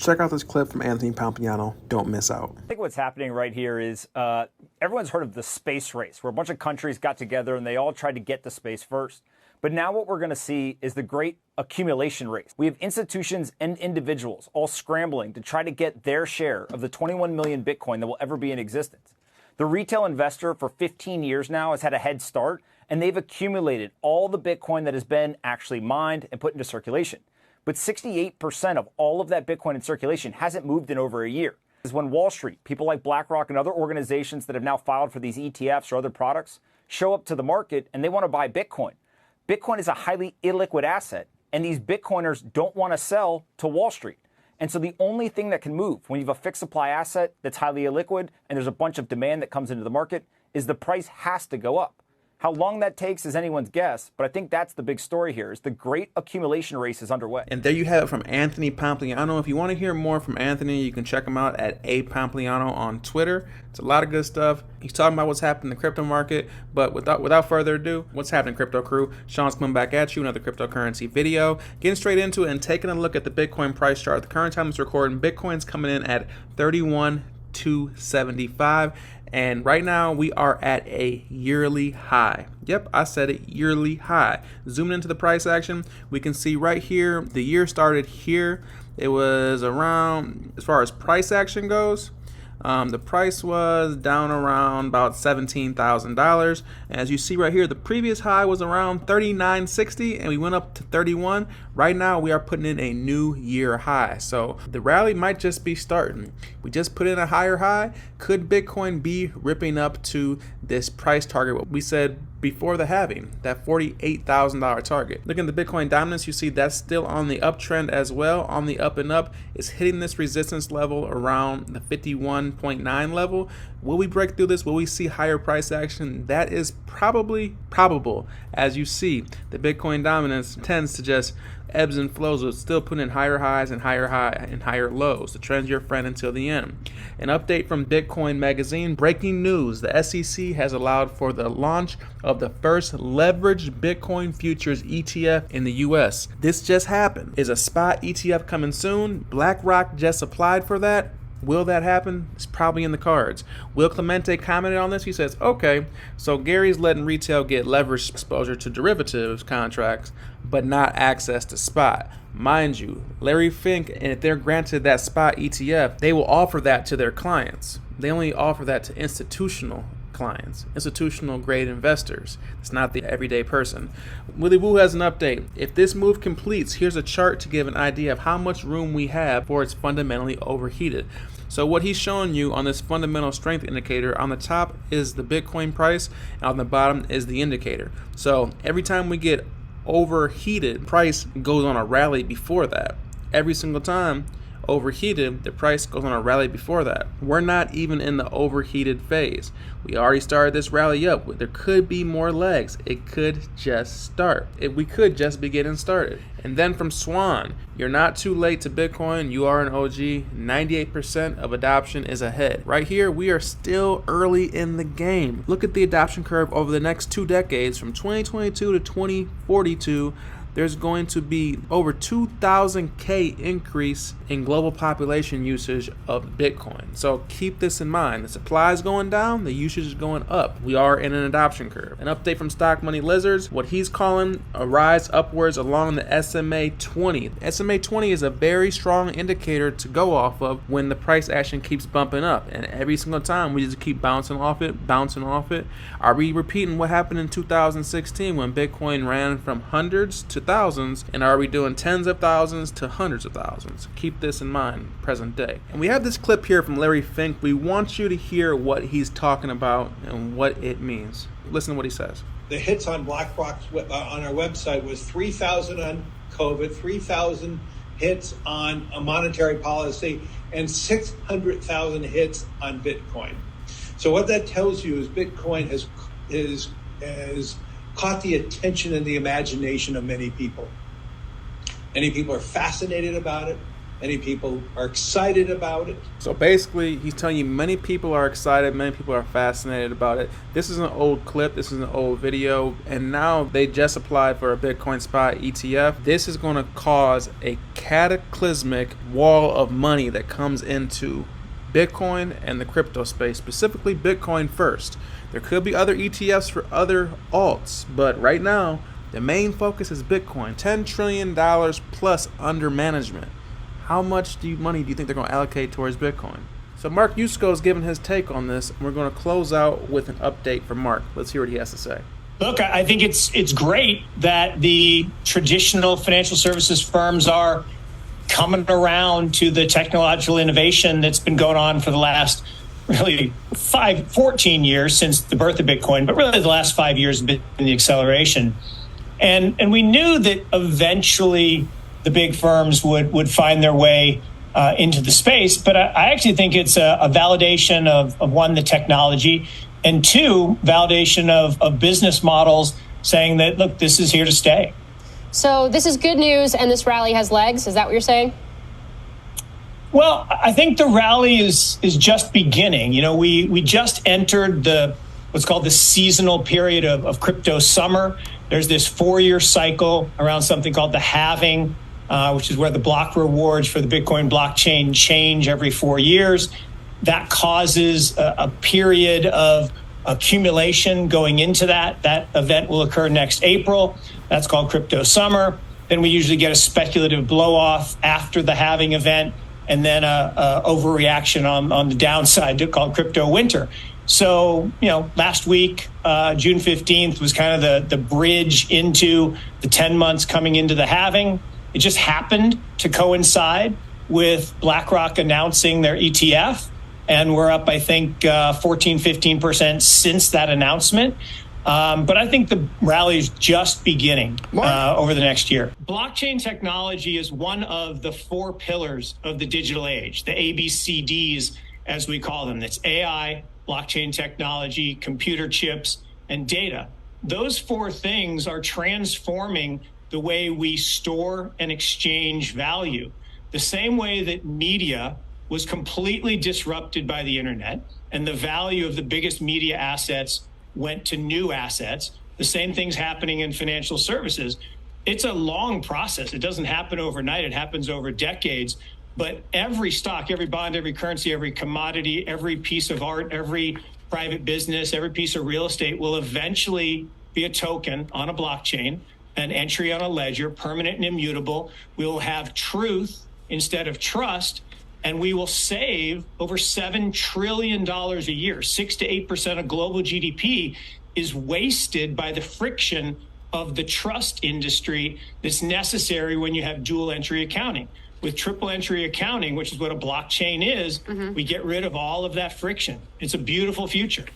Check out this clip from Anthony Pompliano. Don't miss out. I think what's happening right here is everyone's heard of the space race, where a bunch of countries got together and they all tried to get to space first. But now what we're going to see is the great accumulation race. We have institutions and individuals all scrambling to try to get their share of the 21 million Bitcoin that will ever be in existence. The retail investor for 15 years now has had a head start, and they've accumulated all the Bitcoin that has been actually mined and put into circulation. But 68% of all of that Bitcoin in circulation hasn't moved in over a year. Is when Wall Street, people like BlackRock and other organizations that have now filed for these ETFs or other products, show up to the market and they want to buy Bitcoin. Bitcoin is a highly illiquid asset, and these Bitcoiners don't want to sell to Wall Street. And so the only thing that can move when you have a fixed supply asset that's highly illiquid and there's a bunch of demand that comes into the market is the price has to go up. How long that takes is anyone's guess, but I think that's the big story here, is the great accumulation race is underway. And there you have it from Anthony Pompliano. If you want to hear more from Anthony, you can check him out at @Pompliano on Twitter. It's a lot of good stuff. He's talking about what's happening in the crypto market, but without further ado, what's happening, crypto crew? Sean's coming back at you, another cryptocurrency video. Getting straight into it and taking a look at the Bitcoin price chart. The current time it's recording, Bitcoin's coming in at 31,275. And right now we are at a yearly high. Yep, I said it, yearly high. Zooming into the price action, we can see right here, the year started here. It was around, as far as price action goes, the price was down around about $17,000. As you see right here, the previous high was around $39.60 and we went up to 31. Right now we are putting in a new year high. So the rally might just be starting. We just put in a higher high. Could Bitcoin be ripping up to this price target, what we said before the halving, that $48,000 target? Looking at the Bitcoin dominance, you see that's still on the uptrend as well, on the up and up. It's hitting this resistance level around the 51.9 level. Will we break through this? Will we see higher price action? That is probably probable. As you see, the Bitcoin dominance tends to just ebbs and flows, but still putting in higher highs and higher lows. The trend's your friend until the end. An update from Bitcoin Magazine. Breaking news: the SEC has allowed for the launch of the first leveraged Bitcoin futures ETF in the US. This just happened. Is a spot ETF coming soon? BlackRock just applied for that. Will that happen? It's probably in the cards. Will Clemente commented on this. He says, okay, so Gary's letting retail get leveraged exposure to derivatives contracts, but not access to spot. Mind you, Larry Fink, and if they're granted that spot ETF, they will offer that to their clients. They only offer that to institutional clients, institutional grade investors. It's not the everyday person. Willy Woo has an update. If this move completes, here's a chart to give an idea of how much room we have before it's fundamentally overheated. So what he's showing you on this fundamental strength indicator, on the top is the Bitcoin price, and on the bottom is the indicator. So every time we get overheated, price goes on a rally before that. Every single time overheated, the price goes on a rally before that. We're not even in the overheated phase. We already started this rally up. There could be more legs. It could just start. We could just be getting started. And then from Swan, you're not too late to Bitcoin. You are an OG. 98% of adoption is ahead. Right here, we are still early in the game. Look at the adoption curve over the next 2 decades, from 2022 to 2042. There's going to be over 2,000K increase in global population usage of Bitcoin. So keep this in mind. The supply is going down, the usage is going up. We are in an adoption curve. An update from Stock Money Lizards, what he's calling a rise upwards along the SMA 20. SMA 20 is a very strong indicator to go off of when the price action keeps bumping up. And every single time we just keep bouncing off it. Are we repeating what happened in 2016 when Bitcoin ran from hundreds to thousands, and are we doing tens of thousands to hundreds of thousands? Keep this in mind, present day. And we have this clip here from Larry Fink. We want you to hear what he's talking about and what it means. Listen to what he says. The hits on BlackRock's on our website was 3,000 on COVID, 3,000 hits on a monetary policy, and 600,000 hits on Bitcoin. So what that tells you is Bitcoin has caught the attention and the imagination of many people. Many people are fascinated about it. Many people are excited about it. So basically, he's telling you many people are excited, many people are fascinated about it. This is an old clip, this is an old video, and now they just applied for a Bitcoin Spot ETF. This is going to cause a cataclysmic wall of money that comes into Bitcoin and the crypto space, specifically Bitcoin first. There could be other ETFs for other alts, but right now, the main focus is Bitcoin. $10 trillion plus under management. How much money do you think they're going to allocate towards Bitcoin? So Mark Yusko is giving his take on this, and we're going to close out with an update from Mark. Let's hear what he has to say. Look, I think it's great that the traditional financial services firms are coming around to the technological innovation that's been going on for the last really 14 years since the birth of Bitcoin, but really the last 5 years have been the acceleration. And we knew that eventually the big firms would find their way into the space. But I actually think it's a validation of one, the technology, and two, validation of business models saying that, look, this is here to stay. So this is good news, and this rally has legs. Is that what you're saying? Well, I think the rally is just beginning. You know, we just entered what's called the seasonal period of crypto summer. There's this 4-year cycle around something called the halving, which is where the block rewards for the Bitcoin blockchain change every 4 years. That causes a period of accumulation going into that. That event will occur next April. That's called crypto summer. Then we usually get a speculative blow off after the halving event, and then a overreaction on the downside called crypto winter. So, last week, June 15th was kind of the bridge into the 10 months coming into the halving. It just happened to coincide with BlackRock announcing their ETF. And we're up, I think, 15% since that announcement. But I think the rally is just beginning over the next year. Blockchain technology is one of the 4 pillars of the digital age, the ABCDs, as we call them. That's AI, blockchain technology, computer chips, and data. Those 4 things are transforming the way we store and exchange value. The same way that media was completely disrupted by the internet and the value of the biggest media assets went to new assets, the same thing's happening in financial services. It's a long process. It doesn't happen overnight. It happens over decades. But every stock, every bond, every currency, every commodity, every piece of art, every private business, every piece of real estate will eventually be a token on a blockchain, an entry on a ledger, permanent and immutable. We will have truth instead of trust, and we will save over $7 trillion a year. 6 to 8% of global GDP is wasted by the friction of the trust industry that's necessary when you have dual entry accounting. With triple entry accounting, which is what a blockchain is, we get rid of all of that friction. It's a beautiful future.